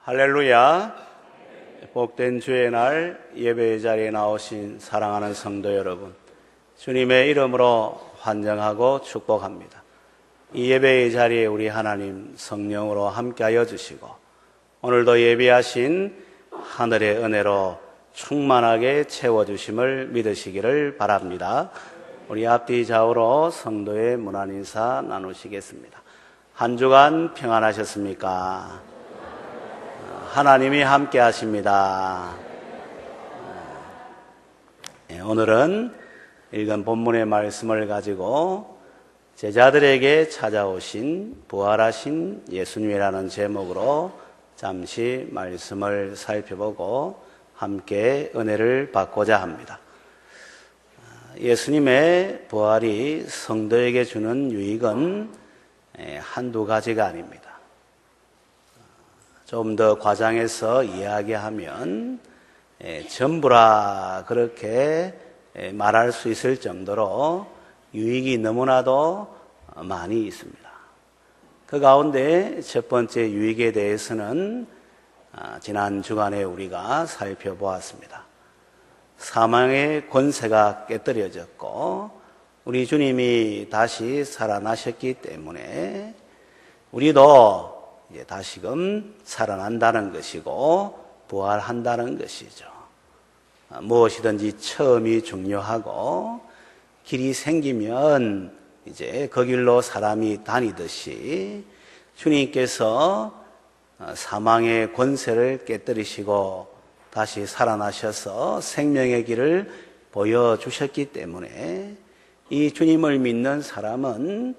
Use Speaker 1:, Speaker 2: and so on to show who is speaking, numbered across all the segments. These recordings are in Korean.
Speaker 1: 할렐루야. 복된 주의 날 예배의 자리에 나오신 사랑하는 성도 여러분, 주님의 이름으로 환영하고 축복합니다. 이 예배의 자리에 우리 하나님 성령으로 함께하여 주시고 오늘도 예배하신 하늘의 은혜로 충만하게 채워주심을 믿으시기를 바랍니다. 우리 앞뒤 좌우로 성도의 문안 인사 나누시겠습니다. 한 주간 평안하셨습니까? 하나님이 함께 하십니다. 오늘은 읽은 본문의 말씀을 가지고 제자들에게 찾아오신 부활하신 예수님이라는 제목으로 잠시 말씀을 살펴보고 함께 은혜를 받고자 합니다. 예수님의 부활이 성도에게 주는 유익은 한두 가지가 아닙니다. 좀 더 과장해서 이야기하면 전부라 그렇게 말할 수 있을 정도로 유익이 너무나도 많이 있습니다. 그 가운데 첫 번째 유익에 대해서는 지난 주간에 우리가 살펴보았습니다. 사망의 권세가 깨뜨려졌고 우리 주님이 다시 살아나셨기 때문에 우리도 이제 다시금 살아난다는 것이고 부활한다는 것이죠. 무엇이든지 처음이 중요하고 길이 생기면 이제 그 길로 사람이 다니듯이 주님께서 사망의 권세를 깨뜨리시고 다시 살아나셔서 생명의 길을 보여주셨기 때문에 이 주님을 믿는 사람은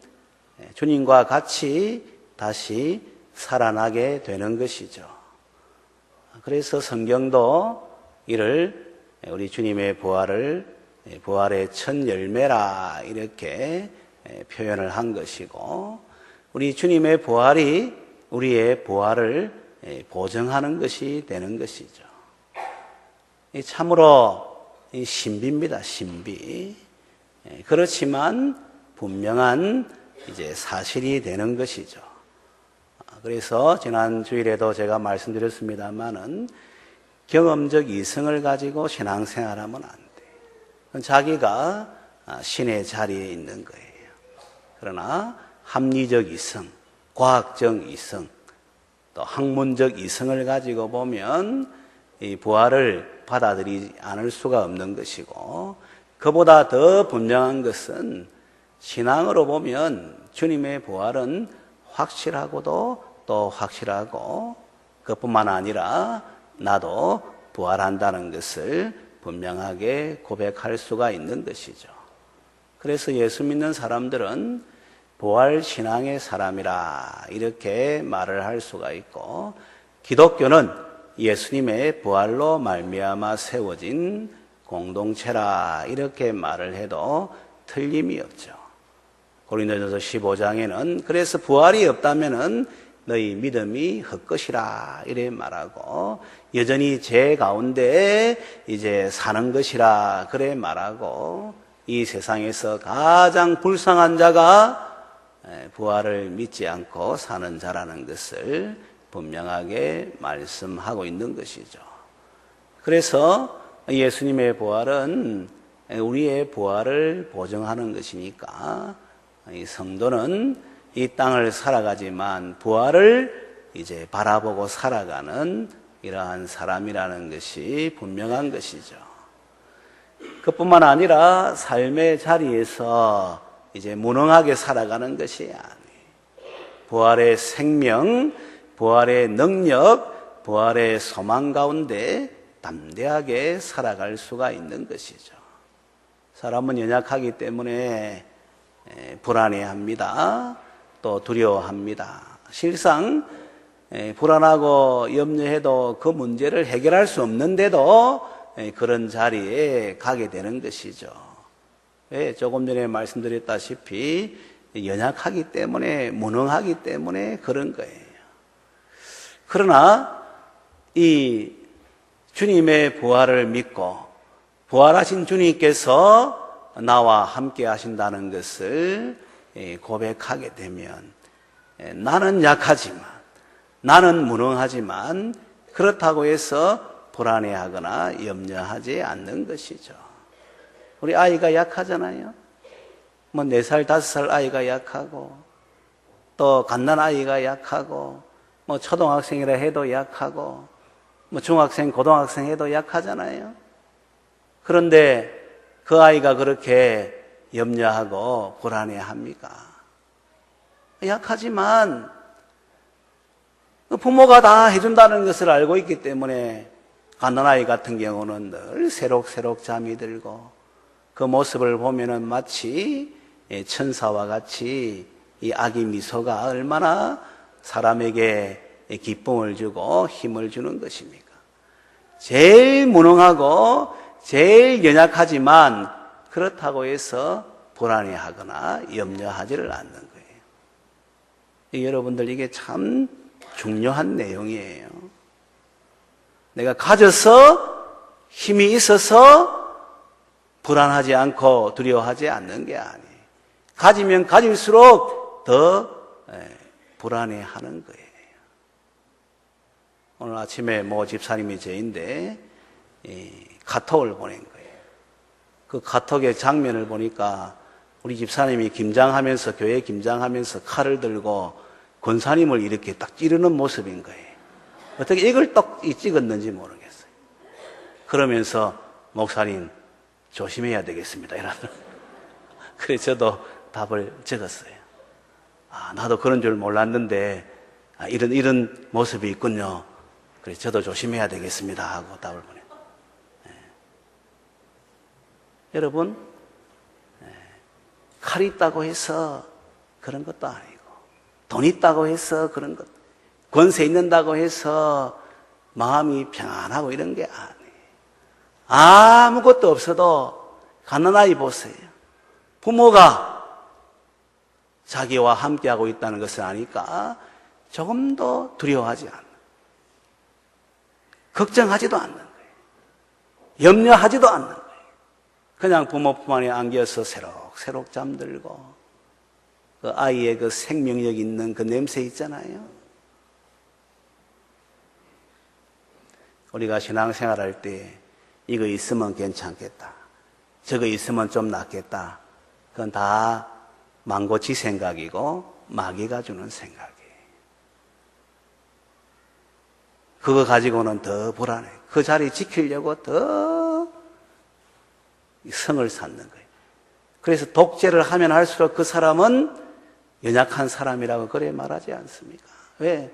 Speaker 1: 주님과 같이 다시 살아나게 되는 것이죠. 그래서 성경도 이를 우리 주님의 부활의 첫 열매라 이렇게 표현을 한 것이고 우리 주님의 부활이 우리의 부활을 보증하는 것이 되는 것이죠. 참으로 신비입니다. 신비. 그렇지만 분명한 이제 사실이 되는 것이죠. 그래서 지난 주일에도 제가 말씀드렸습니다만은 경험적 이성을 가지고 신앙생활하면 안 돼. 자기가 신의 자리에 있는 거예요. 그러나 합리적 이성, 과학적 이성, 또 학문적 이성을 가지고 보면 이 부활을 받아들이지 않을 수가 없는 것이고 그보다 더 분명한 것은 신앙으로 보면 주님의 부활은 확실하고도 또 확실하고 그뿐만 아니라 나도 부활한다는 것을 분명하게 고백할 수가 있는 것이죠. 그래서 예수 믿는 사람들은 부활 신앙의 사람이라 이렇게 말을 할 수가 있고 기독교는 예수님의 부활로 말미암아 세워진 공동체라 이렇게 말을 해도 틀림이 없죠. 고린도전서 15장에는 그래서 부활이 없다면은 너희 믿음이 헛것이라 이래 말하고 여전히 죄 가운데 이제 사는 것이라 그래 말하고 이 세상에서 가장 불쌍한 자가 부활을 믿지 않고 사는 자라는 것을 분명하게 말씀하고 있는 것이죠. 그래서 예수님의 부활은 우리의 부활을 보증하는 것이니까 이 성도는 이 땅을 살아가지만 부활을 이제 바라보고 살아가는 이러한 사람이라는 것이 분명한 것이죠. 그뿐만 아니라 삶의 자리에서 이제 무능하게 살아가는 것이 아니에요. 부활의 생명, 부활의 능력, 부활의 소망 가운데 담대하게 살아갈 수가 있는 것이죠. 사람은 연약하기 때문에 불안해합니다. 또 두려워합니다. 실상 불안하고 염려해도 그 문제를 해결할 수 없는데도 그런 자리에 가게 되는 것이죠. 조금 전에 말씀드렸다시피 연약하기 때문에 무능하기 때문에 그런 거예요. 그러나 이 주님의 부활을 믿고 부활하신 주님께서 나와 함께 하신다는 것을 고백하게 되면 나는 약하지만 나는 무능하지만 그렇다고 해서 불안해하거나 염려하지 않는 것이죠. 우리 아이가 약하잖아요. 뭐 4살, 5살 아이가 약하고, 또 갓난아이가 약하고, 뭐 초등학생이라 해도 약하고, 뭐 중학생, 고등학생 해도 약하잖아요. 그런데 그 아이가 그렇게 염려하고 불안해합니까? 약하지만 부모가 다 해준다는 것을 알고 있기 때문에 갓난아이 같은 경우는 늘 새록새록 잠이 들고, 그 모습을 보면은 마치 천사와 같이 이 아기 미소가 얼마나 사람에게 기쁨을 주고 힘을 주는 것입니까? 제일 무능하고 제일 연약하지만 그렇다고 해서 불안해하거나 염려하지를 않는 거예요. 여러분들, 이게 참 중요한 내용이에요. 내가 가져서 힘이 있어서 불안하지 않고 두려워하지 않는 게 아니에요. 가지면 가질수록 더 불안해하는 거예요. 오늘 아침에 모 집사님이 저인데 카톡을 보낸 거예요. 그 카톡의 장면을 보니까 우리 집사님이 김장하면서, 교회 김장하면서 칼을 들고 권사님을 이렇게 딱 찌르는 모습인 거예요. 어떻게 이걸 딱 찍었는지 모르겠어요. 그러면서 목사님 조심해야 되겠습니다, 이러더라고요. 그래서 저도 답을 적었어요. 나도 그런 줄 몰랐는데 이런 모습이 있군요. 그래서 저도 조심해야 되겠습니다 하고 답을 보내요. 여러분, 칼이 있다고 해서 그런 것도 아니고, 돈 있다고 해서 그런 것, 권세 있는다고 해서 마음이 평안하고 이런 게 아니에요. 아무것도 없어도 갓난아이 보세요. 부모가 자기와 함께하고 있다는 것을 아니까 조금도 두려워하지 않는, 걱정하지도 않는 거예요. 염려하지도 않는 거예요. 그냥 부모 품 안에 안겨서 새록새록 잠들고, 그 아이의 그 생명력 있는 그 냄새 있잖아요. 우리가 신앙생활할 때 이거 있으면 괜찮겠다, 저거 있으면 좀 낫겠다, 그건 다 망고치 생각이고 마귀가 주는 생각이에요. 그거 가지고는 더 불안해. 그 자리 지키려고 더 성을 쌓는 거예요. 그래서 독재를 하면 할수록 그 사람은 연약한 사람이라고 그래 말하지 않습니까? 왜?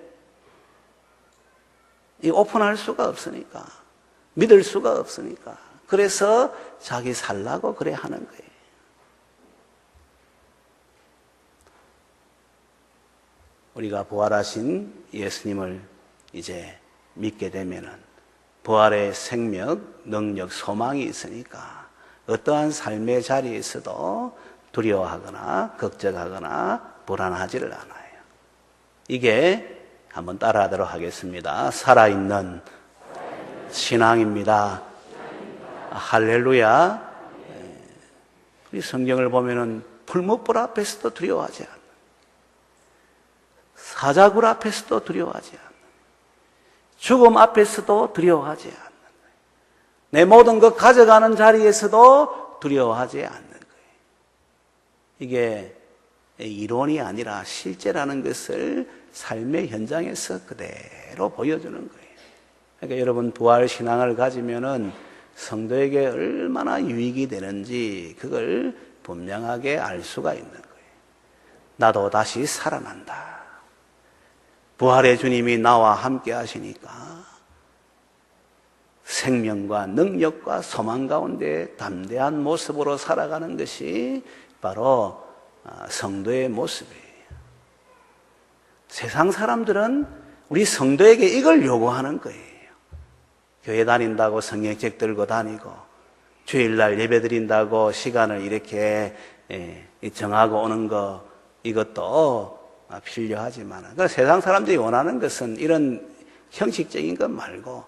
Speaker 1: 이 오픈할 수가 없으니까, 믿을 수가 없으니까. 그래서 자기 살라고 그래 하는 거예요. 우리가 부활하신 예수님을 이제 믿게 되면은 부활의 생명, 능력, 소망이 있으니까 어떠한 삶의 자리에서도 두려워하거나 걱정하거나 불안하지를 않아요. 이게 한번 따라하도록 하겠습니다. 살아있는 신앙입니다. 할렐루야. 우리 성경을 보면은 풀무불 앞에서도 두려워하지 않는, 사자굴 앞에서도 두려워하지 않는, 죽음 앞에서도 두려워하지 않는, 내 모든 것 가져가는 자리에서도 두려워하지 않는 거예요. 이게 이론이 아니라 실제라는 것을 삶의 현장에서 그대로 보여주는 거예요. 그러니까 여러분, 부활 신앙을 가지면은 성도에게 얼마나 유익이 되는지 그걸 분명하게 알 수가 있는 거예요. 나도 다시 살아난다. 부활의 주님이 나와 함께 하시니까 생명과 능력과 소망 가운데 담대한 모습으로 살아가는 것이 바로 성도의 모습이에요. 세상 사람들은 우리 성도에게 이걸 요구하는 거예요. 교회 다닌다고 성경책 들고 다니고, 주일날 예배 드린다고 시간을 이렇게 정하고 오는 거, 이것도 필요하지만, 세상 사람들이 원하는 것은 이런 형식적인 것 말고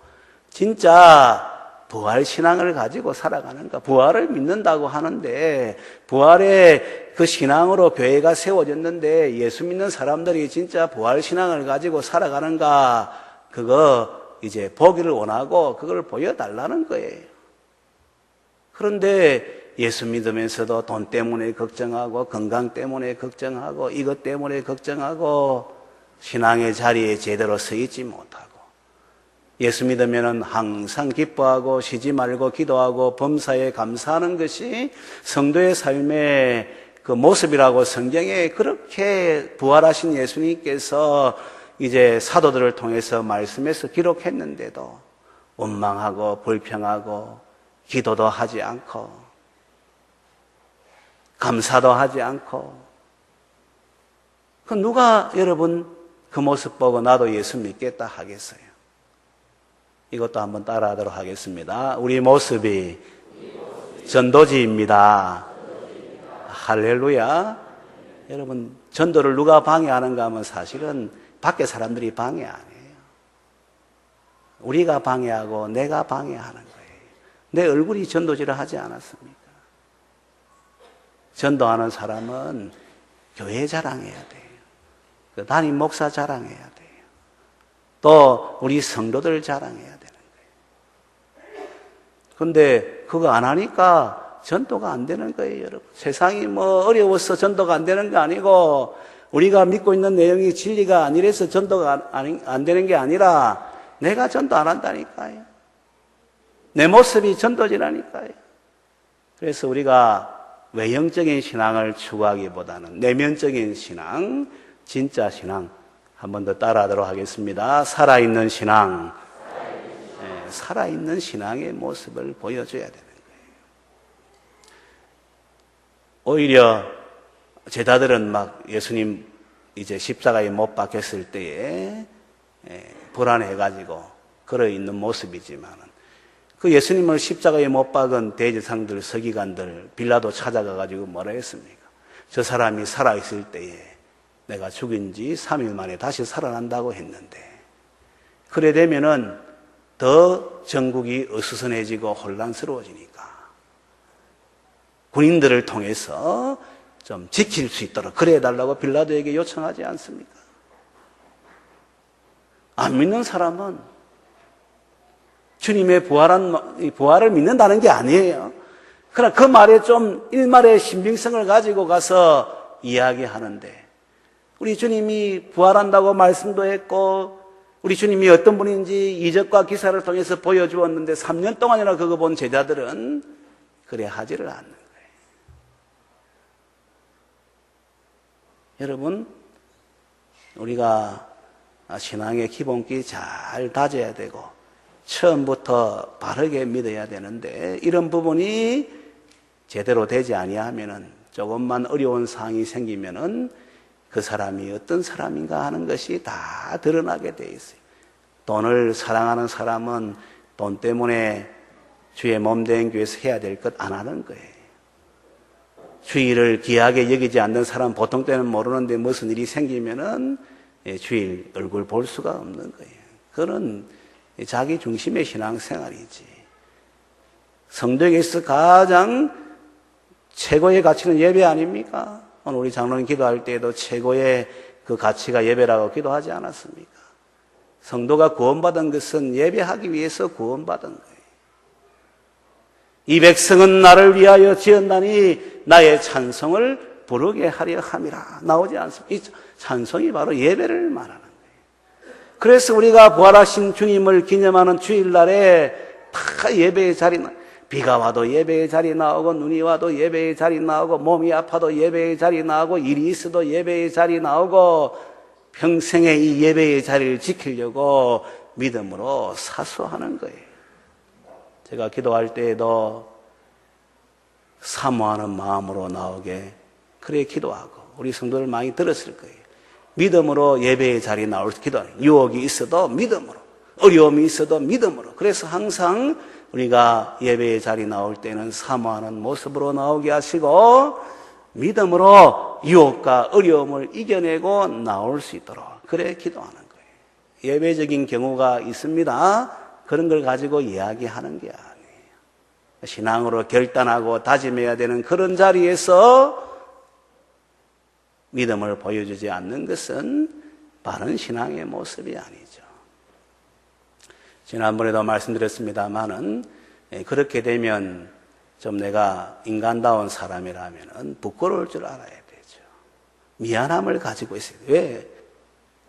Speaker 1: 진짜 부활 신앙을 가지고 살아가는가? 부활을 믿는다고 하는데 부활의 그 신앙으로 교회가 세워졌는데 예수 믿는 사람들이 진짜 부활 신앙을 가지고 살아가는가? 그거 이제 보기를 원하고 그걸 보여달라는 거예요. 그런데 예수 믿으면서도 돈 때문에 걱정하고 건강 때문에 걱정하고 이것 때문에 걱정하고 신앙의 자리에 제대로 서 있지 못하고 예수 믿으면 항상 기뻐하고 쉬지 말고 기도하고 범사에 감사하는 것이 성도의 삶의 그 모습이라고 성경에 그렇게 부활하신 예수님께서 이제 사도들을 통해서 말씀해서 기록했는데도 원망하고 불평하고 기도도 하지 않고 감사도 하지 않고 그 누가 여러분 그 모습 보고 나도 예수 믿겠다 하겠어요? 이것도 한번 따라하도록 하겠습니다. 우리 모습이 전도지입니다. 할렐루야. 여러분 전도를 누가 방해하는가 하면 사실은 밖에 사람들이 방해 안 해요. 우리가 방해하고 내가 방해하는 거예요. 내 얼굴이 전도지를 하지 않았습니까? 전도하는 사람은 교회 자랑해야 돼요. 담임 목사 자랑해야 돼요. 또 우리 성도들 자랑해야 되는 거예요. 그런데 그거 안 하니까 전도가 안 되는 거예요, 여러분. 세상이 뭐 어려워서 전도가 안 되는 게 아니고 우리가 믿고 있는 내용이 진리가 아니라서 전도가 안 되는 게 아니라 내가 전도 안 한다니까요. 내 모습이 전도지라니까요. 그래서 우리가 외형적인 신앙을 추구하기보다는 내면적인 신앙, 진짜 신앙 한 번 더 따라하도록 하겠습니다. 살아있는 신앙, 살아있는 신앙의 모습을 보여줘야 되는 거예요. 오히려 제자들은 막 예수님 이제 십자가에 못 박혔을 때에 불안해가지고 걸어 있는 모습이지만은 그 예수님을 십자가에 못 박은 대제사장들, 서기관들, 빌라도 찾아가가지고 뭐라 했습니까? 저 사람이 살아있을 때에 내가 죽인 지 3일 만에 다시 살아난다고 했는데 그래 되면은 더 전국이 어수선해지고 혼란스러워지니까 군인들을 통해서 좀 지킬 수 있도록 그래 해달라고 빌라도에게 요청하지 않습니까? 안 믿는 사람은 주님의 부활을 믿는다는 게 아니에요. 그러나 그 말에 좀 일말의 신빙성을 가지고 가서 이야기하는데 우리 주님이 부활한다고 말씀도 했고 우리 주님이 어떤 분인지 이적과 기사를 통해서 보여주었는데 3년 동안이나 그거 본 제자들은 그래 하지를 않는 거예요. 여러분 우리가 신앙의 기본기 잘 다져야 되고 처음부터 바르게 믿어야 되는데 이런 부분이 제대로 되지 아니하면은 조금만 어려운 상황이 생기면은 그 사람이 어떤 사람인가 하는 것이 다 드러나게 돼 있어요. 돈을 사랑하는 사람은 돈 때문에 주의 몸된 교회에서 해야 될 것 안 하는 거예요. 주일을 귀하게 여기지 않는 사람 보통 때는 모르는데 무슨 일이 생기면은 주일 얼굴 볼 수가 없는 거예요. 그런 자기 중심의 신앙생활이지. 성도에게서 가장 최고의 가치는 예배 아닙니까? 오늘 우리 장로님 기도할 때에도 최고의 그 가치가 예배라고 기도하지 않았습니까? 성도가 구원받은 것은 예배하기 위해서 구원받은 거예요. 이 백성은 나를 위하여 지었나니 나의 찬송을 부르게 하려 함이라. 나오지 않습니까? 이 찬송이 바로 예배를 말하는 거예요. 그래서 우리가 부활하신 주님을 기념하는 주일날에 다 예배의 자리, 비가 와도 예배의 자리 나오고 눈이 와도 예배의 자리 나오고 몸이 아파도 예배의 자리 나오고 일이 있어도 예배의 자리 나오고 평생에 이 예배의 자리를 지키려고 믿음으로 사수하는 거예요. 제가 기도할 때에도 사모하는 마음으로 나오게 그래 기도하고 우리 성도들 많이 들었을 거예요. 믿음으로 예배의 자리에 나올 기도하는 유혹이 있어도 믿음으로 어려움이 있어도 믿음으로 그래서 항상 우리가 예배의 자리 나올 때는 사모하는 모습으로 나오게 하시고 믿음으로 유혹과 어려움을 이겨내고 나올 수 있도록 그래 기도하는 거예요. 예배적인 경우가 있습니다. 그런 걸 가지고 이야기하는 게 아니에요. 신앙으로 결단하고 다짐해야 되는 그런 자리에서 믿음을 보여주지 않는 것은 바른 신앙의 모습이 아니죠. 지난번에도 말씀드렸습니다마는 그렇게 되면 좀 내가 인간다운 사람이라면 부끄러울 줄 알아야 되죠. 미안함을 가지고 있어요. 왜?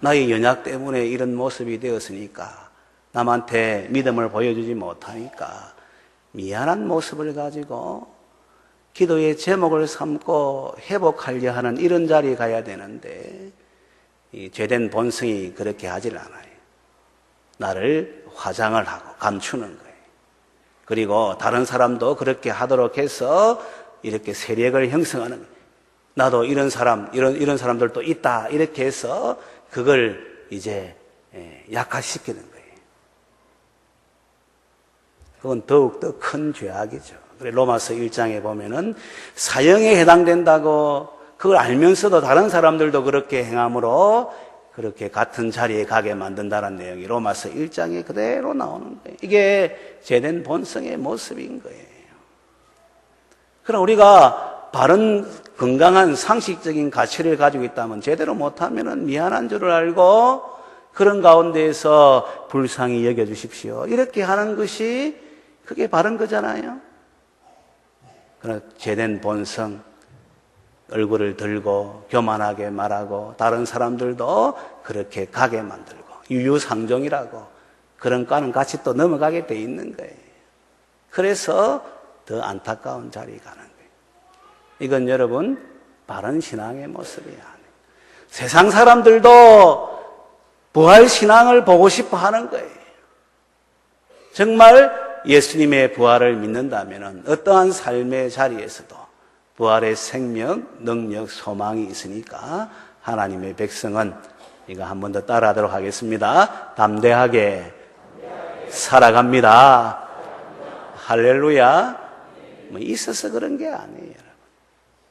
Speaker 1: 나의 연약 때문에 이런 모습이 되었으니까, 남한테 믿음을 보여주지 못하니까 미안한 모습을 가지고 기도의 제목을 삼고 회복하려 하는 이런 자리에 가야 되는데, 이 죄된 본성이 그렇게 하질 않아요. 나를 화장을 하고 감추는 거예요. 그리고 다른 사람도 그렇게 하도록 해서 이렇게 세력을 형성하는 거예요. 나도 이런 사람, 이런 사람들도 있다. 이렇게 해서 그걸 이제 약화시키는 거예요. 그건 더욱더 큰 죄악이죠. 로마서 1장에 보면은 사형에 해당된다고 그걸 알면서도 다른 사람들도 그렇게 행함으로 그렇게 같은 자리에 가게 만든다는 내용이 로마서 1장에 그대로 나오는 거예요. 이게 죄된 본성의 모습인 거예요. 그럼 우리가 바른 건강한 상식적인 가치를 가지고 있다면 제대로 못하면 미안한 줄을 알고 그런 가운데에서 불쌍히 여겨주십시오. 이렇게 하는 것이 그게 바른 거잖아요. 그러나 죄된 본성, 얼굴을 들고 교만하게 말하고 다른 사람들도 그렇게 가게 만들고 유유상종이라고 그런 과는 같이 또 넘어가게 돼 있는 거예요. 그래서 더 안타까운 자리에 가는 거예요. 이건 여러분 바른 신앙의 모습이 아니에요. 세상 사람들도 부활신앙을 보고 싶어 하는 거예요. 정말 예수님의 부활을 믿는다면 어떠한 삶의 자리에서도 부활의 생명, 능력, 소망이 있으니까 하나님의 백성은 이거 한 번 더 따라하도록 하겠습니다. 담대하게 살아갑니다. 할렐루야. 뭐 있어서 그런 게 아니에요, 여러분.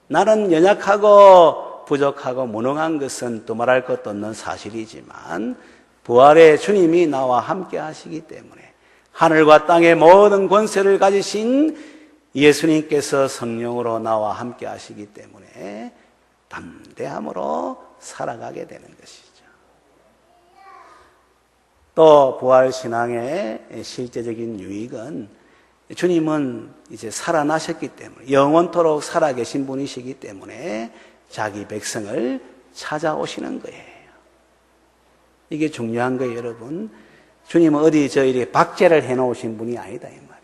Speaker 1: 나는 연약하고 부족하고 무능한 것은 두말할 것도 없는 사실이지만 부활의 주님이 나와 함께 하시기 때문에 하늘과 땅의 모든 권세를 가지신 예수님께서 성령으로 나와 함께 하시기 때문에 담대함으로 살아가게 되는 것이죠. 또 부활신앙의 실제적인 유익은 주님은 이제 살아나셨기 때문에 영원토록 살아계신 분이시기 때문에 자기 백성을 찾아오시는 거예요. 이게 중요한 거예요, 여러분. 주님은 어디 이렇게 박제를 해놓으신 분이 아니다, 이 말이에요.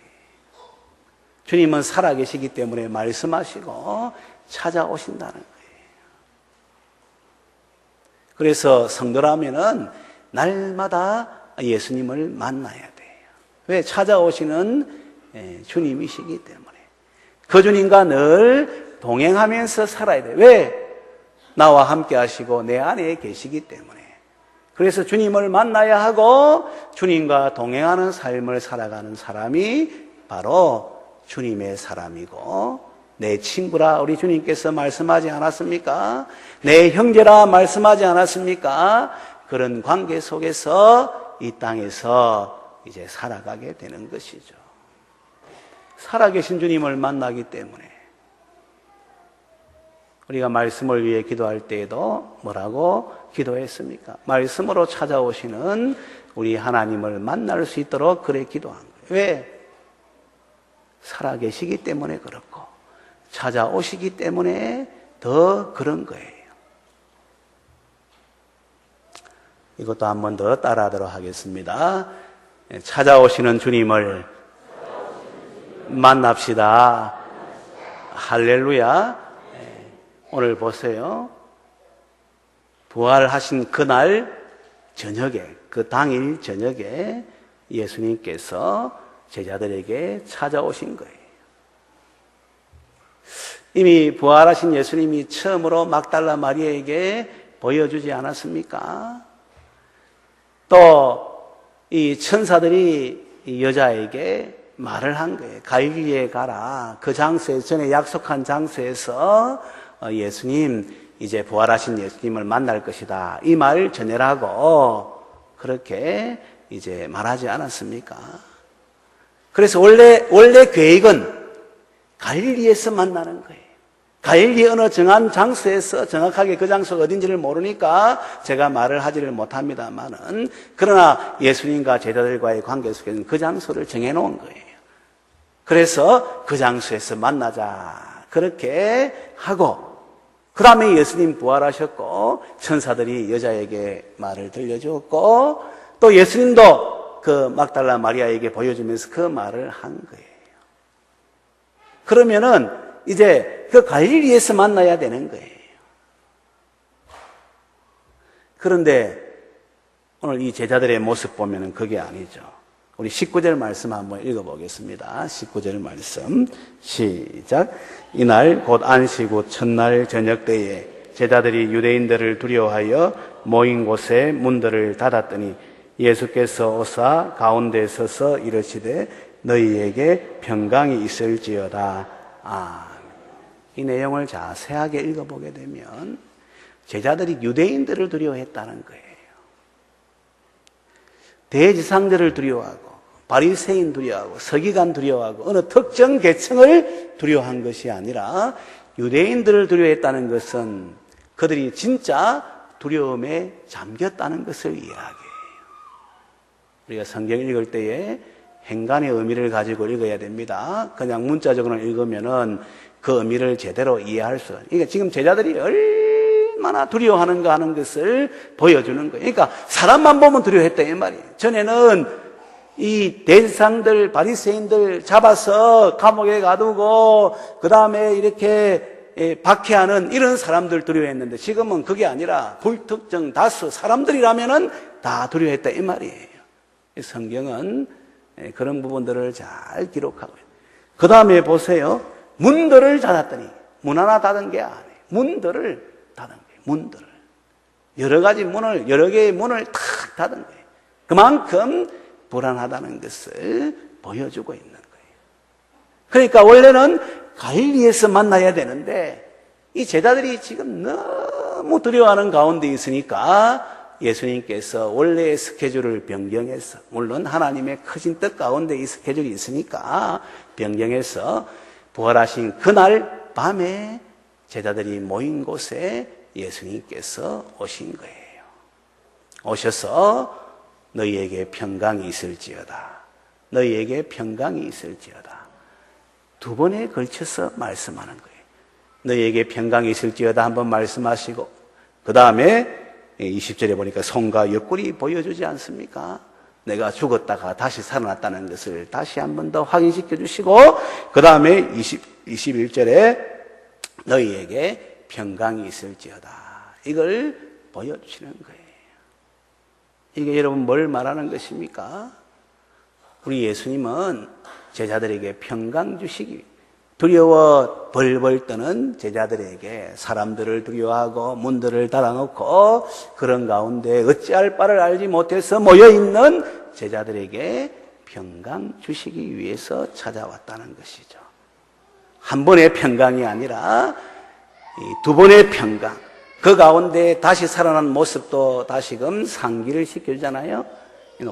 Speaker 1: 주님은 살아계시기 때문에 말씀하시고 찾아오신다는 거예요. 그래서 성도라면은 날마다 예수님을 만나야 돼요. 왜? 찾아오시는 주님이시기 때문에. 그 주님과 늘 동행하면서 살아야 돼요. 왜? 나와 함께 하시고 내 안에 계시기 때문에. 그래서 주님을 만나야 하고 주님과 동행하는 삶을 살아가는 사람이 바로 주님의 사람이고 내 친구라 우리 주님께서 말씀하지 않았습니까? 내 형제라 말씀하지 않았습니까? 그런 관계 속에서 이 땅에서 이제 살아가게 되는 것이죠. 살아계신 주님을 만나기 때문에 우리가 말씀을 위해 기도할 때에도 뭐라고 기도했습니까? 말씀으로 찾아오시는 우리 하나님을 만날 수 있도록 그래 기도한 거예요. 왜? 살아계시기 때문에 그렇고 찾아오시기 때문에 더 그런 거예요. 이것도 한 번 더 따라하도록 하겠습니다. 찾아오시는 주님을 만납시다. 할렐루야. 오늘 보세요. 부활하신 그날 저녁에, 그 당일 저녁에 예수님께서 제자들에게 찾아오신 거예요. 이미 부활하신 예수님이 처음으로 막달라 마리아에게 보여주지 않았습니까? 또 이 천사들이 이 여자에게 말을 한 거예요. 갈릴리에 가라. 그 장소에 전에 약속한 장소에서 예수님 이제 부활하신 예수님을 만날 것이다. 이 말 전해라고 그렇게 이제 말하지 않았습니까? 그래서 원래 계획은 갈릴리에서 만나는 거예요. 갈릴리 어느 정한 장소에서, 정확하게 그 장소가 어딘지를 모르니까 제가 말을 하지를 못합니다만은, 그러나 예수님과 제자들과의 관계 속에서는 그 장소를 정해놓은 거예요. 그래서 그 장소에서 만나자 그렇게 하고, 그 다음에 예수님 부활하셨고 천사들이 여자에게 말을 들려주었고, 또 예수님도 그 막달라 마리아에게 보여주면서 그 말을 한 거예요. 그러면은 이제 그 갈릴리에서 만나야 되는 거예요. 그런데 오늘 이 제자들의 모습 보면은 그게 아니죠. 우리 19절 말씀 한번 읽어보겠습니다. 19절 말씀 시작. 이날 곧 안식 후 첫날 저녁 때에 제자들이 유대인들을 두려워하여 모인 곳에 문들을 닫았더니 예수께서 오사 가운데 서서 이르시되 너희에게 평강이 있을지어다. 이 내용을 자세하게 읽어보게 되면 제자들이 유대인들을 두려워했다는 거예요. 대지상들을 두려워하고 바리새인 두려워하고 서기관 두려워하고 어느 특정 계층을 두려워한 것이 아니라 유대인들을 두려워했다는 것은 그들이 진짜 두려움에 잠겼다는 것을 이야기해요. 우리가 성경 읽을 때에 행간의 의미를 가지고 읽어야 됩니다. 그냥 문자적으로 읽으면은 그 의미를 제대로 이해할 수. 그러니까 지금 제자들이 얼마나 두려워하는가 하는 것을 보여주는 거예요. 그러니까 사람만 보면 두려워했다 이 말이에요. 전에는 이 대지상들, 바리새인들 잡아서 감옥에 가두고 그 다음에 이렇게 박해하는 이런 사람들 두려워했는데 지금은 그게 아니라 불특정 다수 사람들이라면은 다 두려워했다 이 말이에요. 성경은 그런 부분들을 잘 기록하고 있어요. 그 다음에 보세요. 문들을 닫았더니 문 하나 닫은 게 아니에요. 문들을 닫은 거예요. 문들을. 여러 가지 문을, 여러 개의 문을 탁 닫은 거예요. 그만큼 불안하다는 것을 보여주고 있는 거예요. 그러니까 원래는 갈릴리에서 만나야 되는데 이 제자들이 지금 너무 두려워하는 가운데 있으니까 예수님께서 원래의 스케줄을 변경해서, 물론 하나님의 크신 뜻 가운데 이 스케줄이 있으니까 변경해서 부활하신 그날 밤에 제자들이 모인 곳에 예수님께서 오신 거예요. 오셔서 너희에게 평강이 있을지어다. 너희에게 평강이 있을지어다. 두 번에 걸쳐서 말씀하는 거예요. 너희에게 평강이 있을지어다 한번 말씀하시고 그 다음에 20절에 보니까 손과 옆구리 보여주지 않습니까? 내가 죽었다가 다시 살아났다는 것을 다시 한 번 더 확인시켜 주시고 그 다음에 21절에 너희에게 평강이 있을지어다. 이걸 보여주시는 거예요. 이게 여러분 뭘 말하는 것입니까? 우리 예수님은 제자들에게 평강 주시기, 두려워 벌벌 떠는 제자들에게 사람들을 두려워하고 문들을 닫아놓고 그런 가운데 어찌할 바를 알지 못해서 모여있는 제자들에게 평강 주시기 위해서 찾아왔다는 것이죠. 한 번의 평강이 아니라 두 번의 평강, 그 가운데 다시 살아난 모습도 다시금 상기를 시켜주잖아요.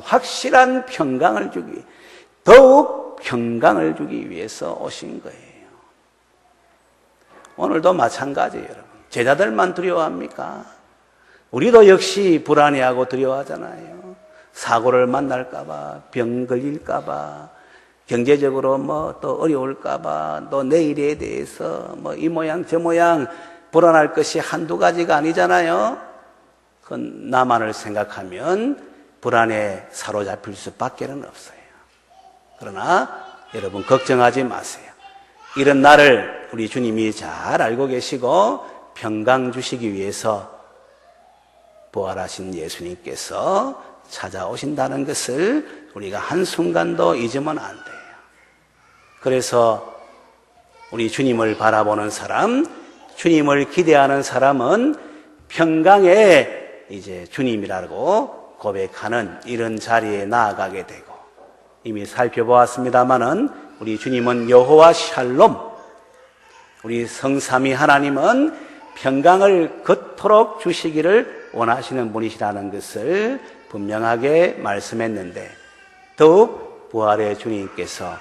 Speaker 1: 확실한 평강을 주기, 더욱 평강을 주기 위해서 오신 거예요. 오늘도 마찬가지예요, 여러분. 제자들만 두려워합니까? 우리도 역시 불안해하고 두려워하잖아요. 사고를 만날까봐, 병 걸릴까봐, 경제적으로 또 어려울까봐, 또 내일에 대해서 이 모양 저 모양 불안할 것이 한두 가지가 아니잖아요. 그건 나만을 생각하면 불안에 사로잡힐 수밖에는 없어요. 그러나 여러분 걱정하지 마세요. 이런 날을 우리 주님이 잘 알고 계시고 평강 주시기 위해서 부활하신 예수님께서 찾아오신다는 것을 우리가 한순간도 잊으면 안 돼요. 그래서 우리 주님을 바라보는 사람, 주님을 기대하는 사람은 평강의 이제 주님이라고 고백하는 이런 자리에 나아가게 되고, 이미 살펴보았습니다마는 우리 주님은 여호와 샬롬, 우리 성삼위 하나님은 평강을 그토록 주시기를 원하시는 분이시라는 것을 분명하게 말씀했는데, 더욱 부활의 주님께서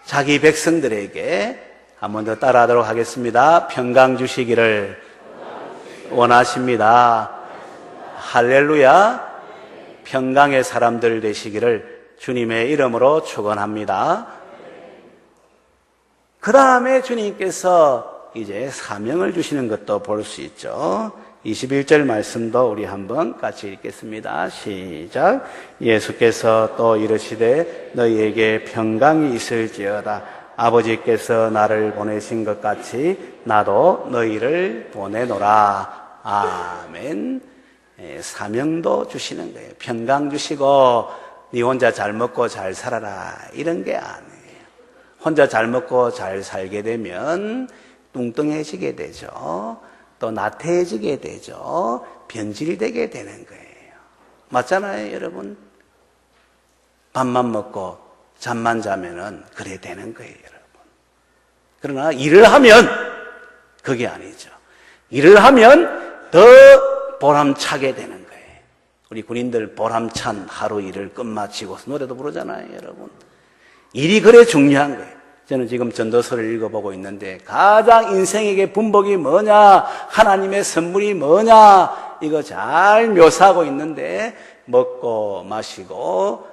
Speaker 1: 자기 백성들에게 한 번 더 따라하도록 하겠습니다. 평강 주시기를 원하십니다. 할렐루야. 평강의 사람들 되시기를 주님의 이름으로 축원합니다. 그 다음에 주님께서 이제 사명을 주시는 것도 볼 수 있죠. 21절 말씀도 우리 한번 같이 읽겠습니다. 시작. 예수께서 또 이르시되 너희에게 평강이 있을지어다. 아버지께서 나를 보내신 것 같이 나도 너희를 보내노라. 아멘. 사명도 주시는 거예요. 평강 주시고 네 혼자 잘 먹고 잘 살아라 이런 게 아니에요. 혼자 잘 먹고 잘 살게 되면 뚱뚱해지게 되죠. 또 나태해지게 되죠. 변질되게 되는 거예요. 맞잖아요, 여러분? 밥만 먹고 잠만 자면은 그래 되는 거예요, 여러분. 그러나 일을 하면 그게 아니죠. 일을 하면 더 보람차게 되는 거예요. 우리 군인들 보람찬 하루 일을 끝마치고 노래도 부르잖아요, 여러분. 일이 그래 중요한 거예요. 저는 지금 전도서를 읽어보고 있는데 가장 인생에게 분복이 뭐냐, 하나님의 선물이 뭐냐, 이거 잘 묘사하고 있는데 먹고 마시고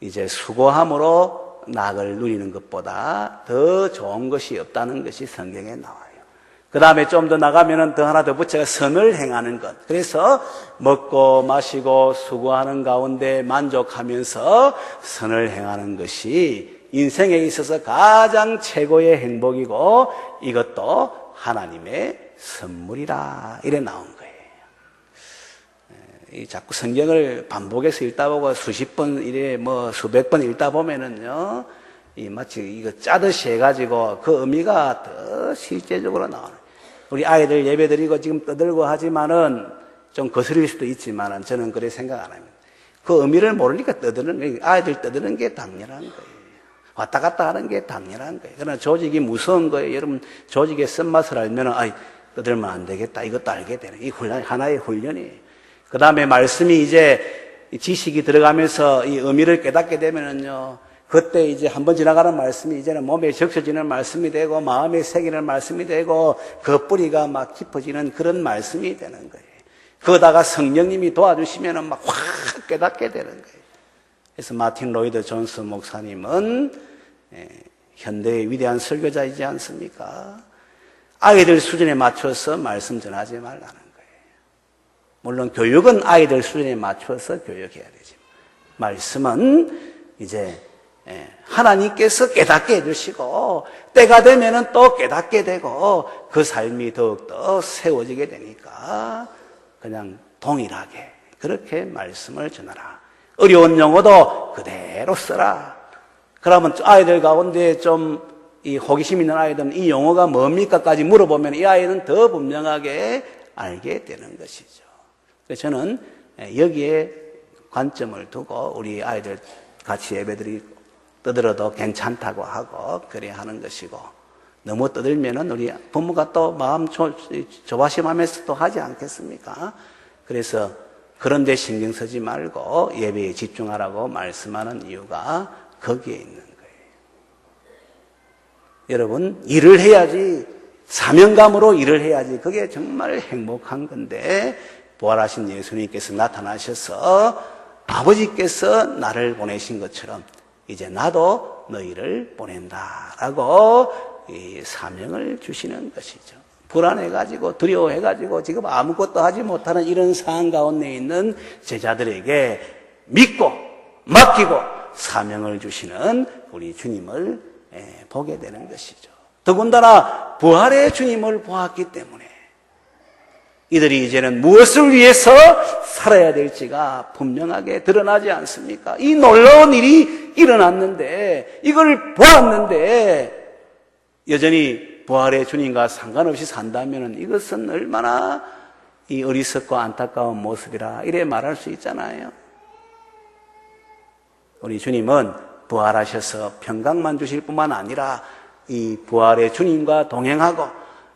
Speaker 1: 이제 수고함으로 낙을 누리는 것보다 더 좋은 것이 없다는 것이 성경에 나와요. 그 다음에 좀 더 나가면은 더 하나 더 붙여가 선을 행하는 것. 그래서 먹고 마시고 수고하는 가운데 만족하면서 선을 행하는 것이 인생에 있어서 가장 최고의 행복이고 이것도 하나님의 선물이라 이래 나온 거예요. 자꾸 성경을 반복해서 읽다 보고 수십 번 이래 수백 번 읽다 보면은요, 마치 이거 짜듯이 해가지고 그 의미가 더 실제적으로 나와요. 우리 아이들 예배드리고 지금 떠들고 하지만은 좀 거스릴 수도 있지만은 저는 그래 생각 안 합니다. 그 의미를 모르니까 떠드는 거예요. 아이들 떠드는 게 당연한 거예요. 왔다 갔다 하는 게 당연한 거예요. 그러나 조직이 무서운 거예요. 여러분, 조직의 쓴맛을 알면은, 떠들면 안 되겠다. 이것도 알게 되는, 이 훈련, 하나의 훈련이에요. 그 다음에 말씀이 이제 지식이 들어가면서 이 의미를 깨닫게 되면은요, 그때 이제 한번 지나가는 말씀이 이제는 몸에 적셔지는 말씀이 되고, 마음에 새기는 말씀이 되고, 그 뿌리가 막 깊어지는 그런 말씀이 되는 거예요. 그러다가 성령님이 도와주시면은 막 확 깨닫게 되는 거예요. 그래서 마틴 로이드 존스 목사님은 현대의 위대한 설교자이지 않습니까? 아이들 수준에 맞춰서 말씀 전하지 말라는 거예요. 물론 교육은 아이들 수준에 맞춰서 교육해야 되지. 말씀은 이제 하나님께서 깨닫게 해주시고 때가 되면은 또 깨닫게 되고 그 삶이 더욱더 세워지게 되니까 그냥 동일하게 그렇게 말씀을 전하라. 어려운 용어도 그대로 써라. 그러면 아이들 가운데 좀 이 호기심 있는 아이들은 이 용어가 뭡니까까지 물어보면 이 아이는 더 분명하게 알게 되는 것이죠. 그래서 저는 여기에 관점을 두고 우리 아이들 같이 예배드리고 떠들어도 괜찮다고 하고 그래 하는 것이고, 너무 떠들면은 우리 부모가 또 마음 조바심하면서 또 하지 않겠습니까? 그래서 그런데 신경 쓰지 말고 예배에 집중하라고 말씀하는 이유가 거기에 있는 거예요. 여러분, 일을 해야지, 사명감으로 일을 해야지, 그게 정말 행복한 건데, 부활하신 예수님께서 나타나셔서 아버지께서 나를 보내신 것처럼 이제 나도 너희를 보낸다라고 이 사명을 주시는 것이죠. 불안해가지고 두려워해가지고 지금 아무것도 하지 못하는 이런 상황 가운데 있는 제자들에게 믿고 맡기고 사명을 주시는 우리 주님을 보게 되는 것이죠. 더군다나 부활의 주님을 보았기 때문에 이들이 이제는 무엇을 위해서 살아야 될지가 분명하게 드러나지 않습니까? 이 놀라운 일이 일어났는데, 이걸 보았는데 여전히 부활의 주님과 상관없이 산다면 이것은 얼마나 이 어리석고 안타까운 모습이라 이래 말할 수 있잖아요. 우리 주님은 부활하셔서 평강만 주실 뿐만 아니라 이 부활의 주님과 동행하고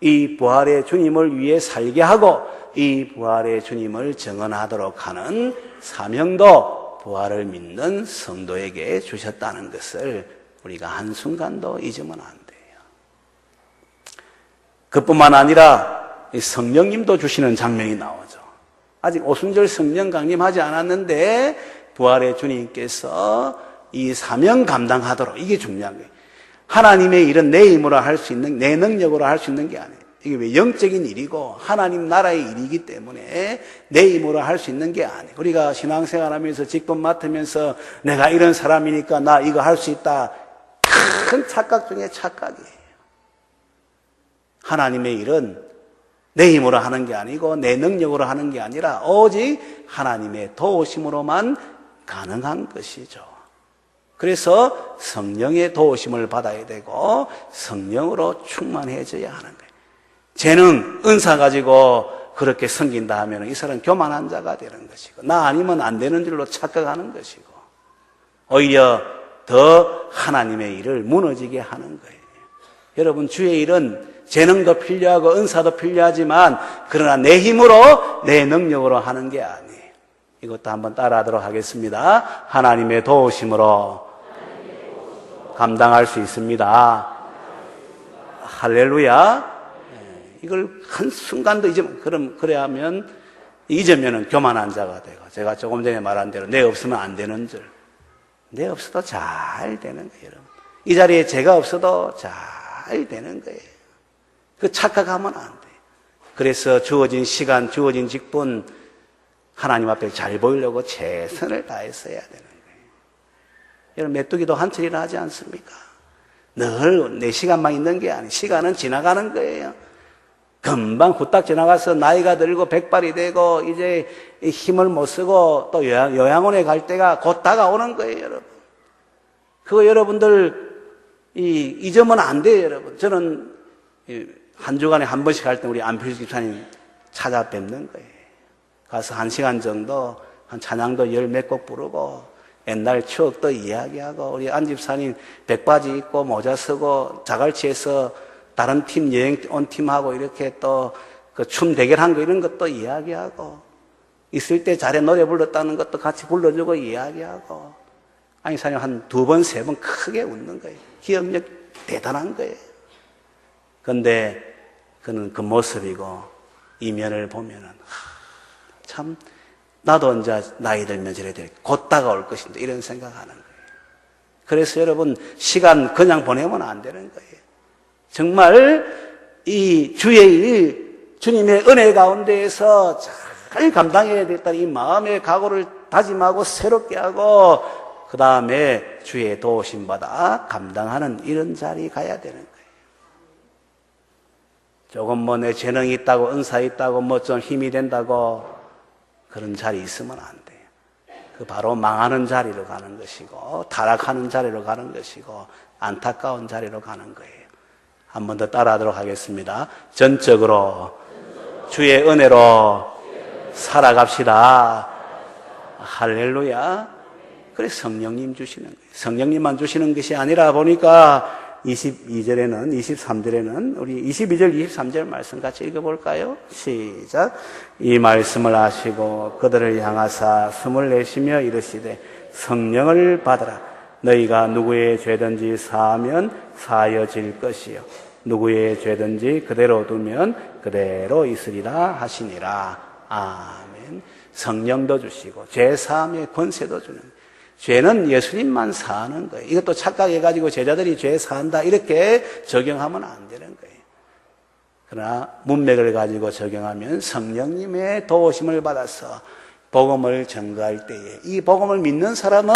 Speaker 1: 이 부활의 주님을 위해 살게 하고 이 부활의 주님을 증언하도록 하는 사명도 부활을 믿는 성도에게 주셨다는 것을 우리가 한순간도 잊으면 안 돼요. 그뿐만 아니라 성령님도 주시는 장면이 나오죠. 아직 오순절 성령 강림하지 않았는데 부활의 주님께서 이 사명 감당하도록, 이게 중요한 거예요. 하나님의 일은 내 힘으로 할 수 있는, 내 능력으로 할 수 있는 게 아니에요. 이게 왜 영적인 일이고 하나님 나라의 일이기 때문에 내 힘으로 할 수 있는 게 아니에요. 우리가 신앙생활하면서 직분 맡으면서 내가 이런 사람이니까 나 이거 할 수 있다. 큰 착각 중에 착각이에요. 하나님의 일은 내 힘으로 하는 게 아니고 내 능력으로 하는 게 아니라 오직 하나님의 도우심으로만 가능한 것이죠. 그래서 성령의 도우심을 받아야 되고 성령으로 충만해져야 하는 거예요. 재능, 은사 가지고 그렇게 섬긴다 하면 이 사람은 교만한 자가 되는 것이고 나 아니면 안 되는 줄로 착각하는 것이고 오히려 더 하나님의 일을 무너지게 하는 거예요. 여러분, 주의 일은 재능도 필요하고 은사도 필요하지만 그러나 내 힘으로 내 능력으로 하는 게 아니에요. 이것도 한번 따라하도록 하겠습니다. 하나님의 도우심으로 감당할 수 있습니다. 할렐루야. 이걸 한순간도 그래야면 잊으면 교만한 자가 되고 제가 조금 전에 말한 대로 내 없으면 안 되는 줄. 내 없어도 잘 되는 거예요, 여러분. 이 자리에 제가 없어도 잘 되는 거예요. 그 착각하면 안 돼요. 그래서 주어진 시간, 주어진 직분 하나님 앞에 잘 보이려고 최선을 다했어야 되는 거예요. 여러분, 메뚜기도 한철이라 하지 않습니까? 늘 내 시간만 있는 게 아니에요. 시간은 지나가는 거예요. 금방 후딱 지나가서 나이가 들고 백발이 되고 이제 힘을 못 쓰고 또 요양원에 갈 때가 곧 다가오는 거예요, 여러분. 그거 여러분들 잊으면 안 돼요, 여러분. 저는 한 주간에 한 번씩 할 때 우리 안필수 집사님 찾아뵙는 거예요. 가서 1시간 정도 한 찬양도 10몇 곡 부르고 옛날 추억도 이야기하고 우리 안 집사님 백바지 입고 모자 쓰고 자갈치에서 다른 팀 여행 온 팀하고 이렇게 또 그 춤 대결한 거 이런 것도 이야기하고 있을 때 잘해 노래 불렀다는 것도 같이 불러주고 이야기하고 아니 사님 한 2번, 3번 크게 웃는 거예요. 기억력 대단한 거예요. 그런데 그는 그 모습이고 이면을 보면은 참 나도 언제 나이 들면 저래 곧 다가올 것인데 이런 생각하는 거예요. 그래서 여러분 시간 그냥 보내면 안 되는 거예요. 정말 이 주의 일, 주님의 은혜 가운데에서 잘 감당해야 되겠다는 이 마음의 각오를 다짐하고 새롭게 하고 그 다음에 주의 도우심 받아 감당하는 이런 자리 가야 되는 거예요. 조금 뭐 내 재능이 있다고 은사 있다고 뭐 좀 힘이 된다고 그런 자리 있으면 안 돼요. 그 바로 망하는 자리로 가는 것이고 타락하는 자리로 가는 것이고 안타까운 자리로 가는 거예요. 한 번 더 따라하도록 하겠습니다. 전적으로 주의 은혜로 살아갑시다. 할렐루야. 그래서 성령님 주시는 거예요. 성령님만 주시는 것이 아니라 보니까 22절에는 23절에는 우리 22절 23절 말씀 같이 읽어볼까요? 시작. 이 말씀을 하시고 그들을 향하사 숨을 내쉬며 이르시되 성령을 받으라. 너희가 누구의 죄든지 사하면 사여질 것이요 누구의 죄든지 그대로 두면 그대로 있으리라 하시니라. 아멘. 성령도 주시고 죄 사함의 권세도 주는 거예요. 죄는 예수님만 사하는 거예요. 이것도 착각해가지고 제자들이 죄 사한다 이렇게 적용하면 안 되는 거예요. 그러나 문맥을 가지고 적용하면 성령님의 도우심을 받아서 복음을 전가할 때에 이 복음을 믿는 사람은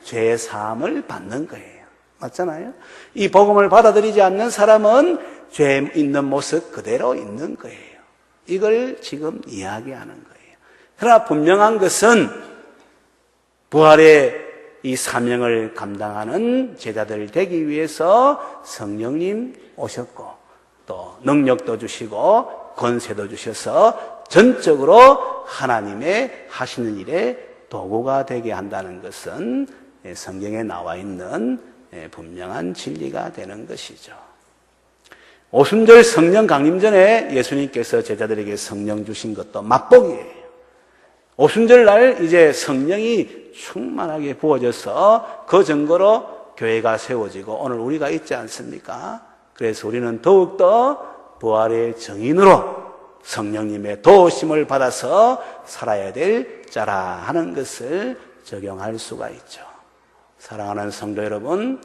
Speaker 1: 죄 사함을 받는 거예요. 맞잖아요? 이 복음을 받아들이지 않는 사람은 죄 있는 모습 그대로 있는 거예요. 이걸 지금 이야기하는 거예요. 그러나 분명한 것은 부활의 이 사명을 감당하는 제자들 되기 위해서 성령님 오셨고 또 능력도 주시고 권세도 주셔서 전적으로 하나님의 하시는 일에 도구가 되게 한다는 것은 성경에 나와 있는 분명한 진리가 되는 것이죠. 오순절 성령 강림 전에 예수님께서 제자들에게 성령 주신 것도 맛복이에요. 오순절 날 이제 성령이 충만하게 부어져서 그 증거로 교회가 세워지고 오늘 우리가 있지 않습니까? 그래서 우리는 더욱더 부활의 증인으로 성령님의 도우심을 받아서 살아야 될 자라 하는 것을 적용할 수가 있죠. 사랑하는 성도 여러분,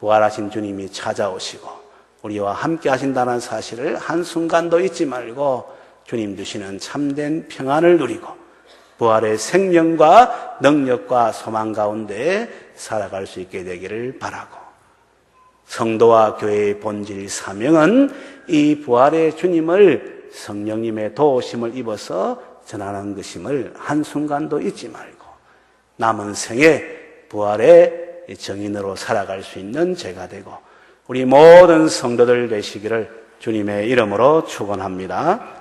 Speaker 1: 부활하신 주님이 찾아오시고 우리와 함께 하신다는 사실을 한순간도 잊지 말고 주님 주시는 참된 평안을 누리고 부활의 생명과 능력과 소망 가운데 살아갈 수 있게 되기를 바라고, 성도와 교회의 본질 사명은 이 부활의 주님을 성령님의 도우심을 입어서 전하는 것임을 한순간도 잊지 말고 남은 생에 부활의 증인으로 살아갈 수 있는 제가 되고 우리 모든 성도들 되시기를 주님의 이름으로 축원합니다.